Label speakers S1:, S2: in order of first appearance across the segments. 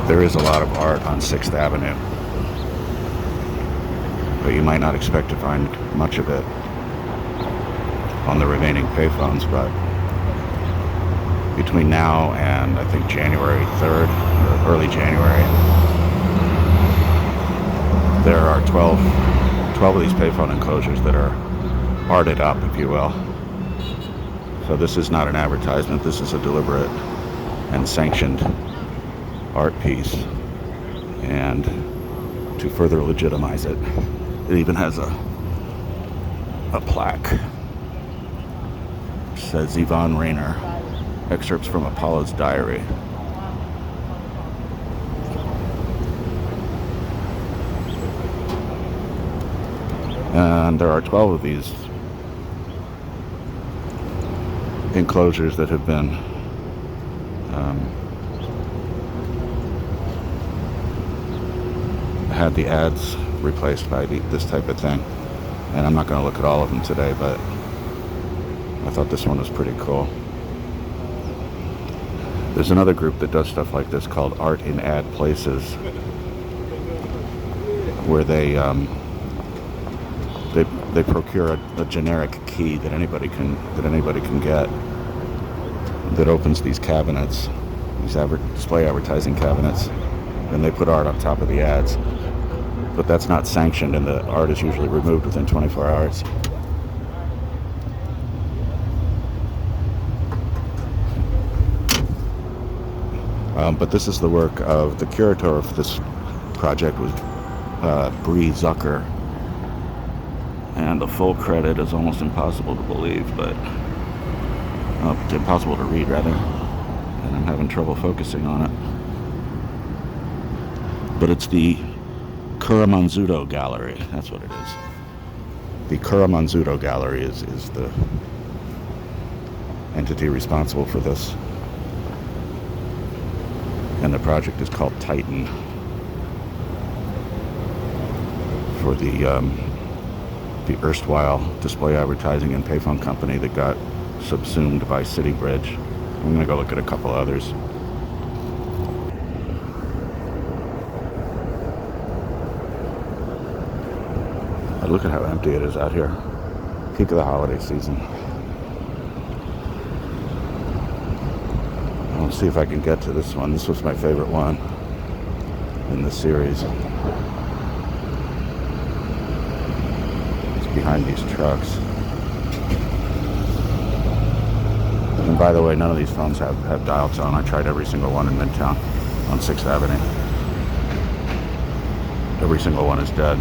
S1: There is a lot of art on 6th Avenue, but you might not expect to find much of it on the remaining payphones. But between now and I think January 3rd or early January, there are 12 of these payphone enclosures that are arted up, if you will. So this is not an advertisement. This is a deliberate and sanctioned art piece. And to further legitimize it, it even has a plaque. It says Yvonne Rainer, excerpts from Apollo's diary. And there are 12 of these enclosures that have been had the ads replaced by this type of thing. And I'm not going to look at all of them today, but I thought this one was pretty cool. There's another group that does stuff like this called Art in Ad Places, where they procure a generic key that anybody can get, that opens these cabinets, these display advertising cabinets, and they put art on top of the ads. But that's not sanctioned, and the art is usually removed within 24 hours. But this is the work of the curator of this project, was Bree Zucker. And the full credit is almost impossible to believe, but impossible to read, rather. And I'm having trouble focusing on it. But it's the Kuramanzudo Gallery. That's what it is. The Kuramanzudo Gallery is the entity responsible for this. And the project is called Titan, for the erstwhile display advertising and payphone company that got subsumed by City Bridge. I'm going to go look at a couple others. Look at how empty it is out here. Peak of the holiday season. I'll see if I can get to this one. This was my favorite one in the series. It's behind these trucks. And by the way, none of these phones have dial tone. I tried every single one in Midtown on 6th Avenue. Every single one is dead.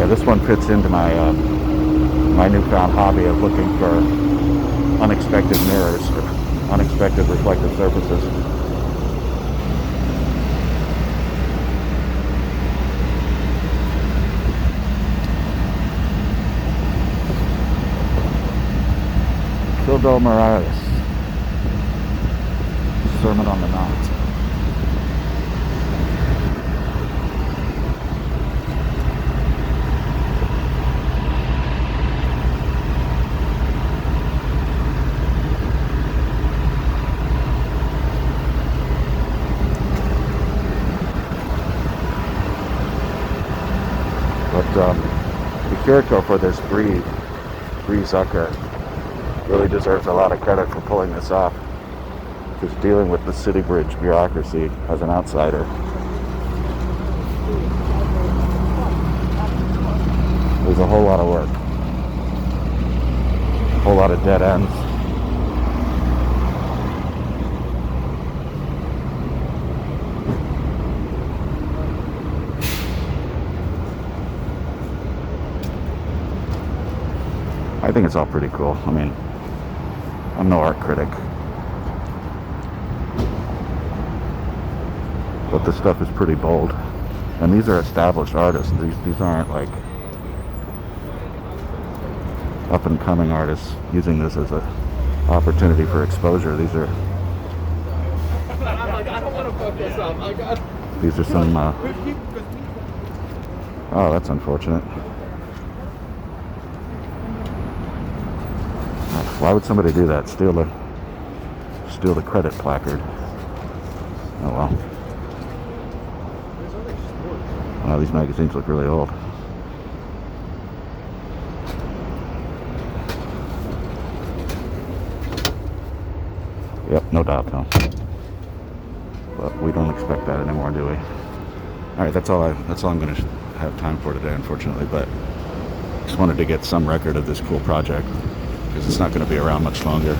S1: This one fits into my my newfound hobby of looking for unexpected mirrors, or unexpected reflective surfaces. Phil Morales, Sermon on the Mount. The curator for this Bree Zucker really deserves a lot of credit for pulling this off. Just dealing with the City Bridge bureaucracy as an outsider. There's a whole lot of work. A whole lot of dead ends. I think it's all pretty cool. I mean, I'm no art critic, but this stuff is pretty bold. And these are established artists. These aren't like up and coming artists using this as a opportunity for exposure. These are some oh, that's unfortunate. Why would somebody do that? Steal the credit placard. Oh well. Wow, these magazines look really old. Yep, no doubt though. But we don't expect that anymore, do we? All right, that's all I'm going to have time for today, unfortunately. But just wanted to get some record of this cool project because it's not going to be around much longer.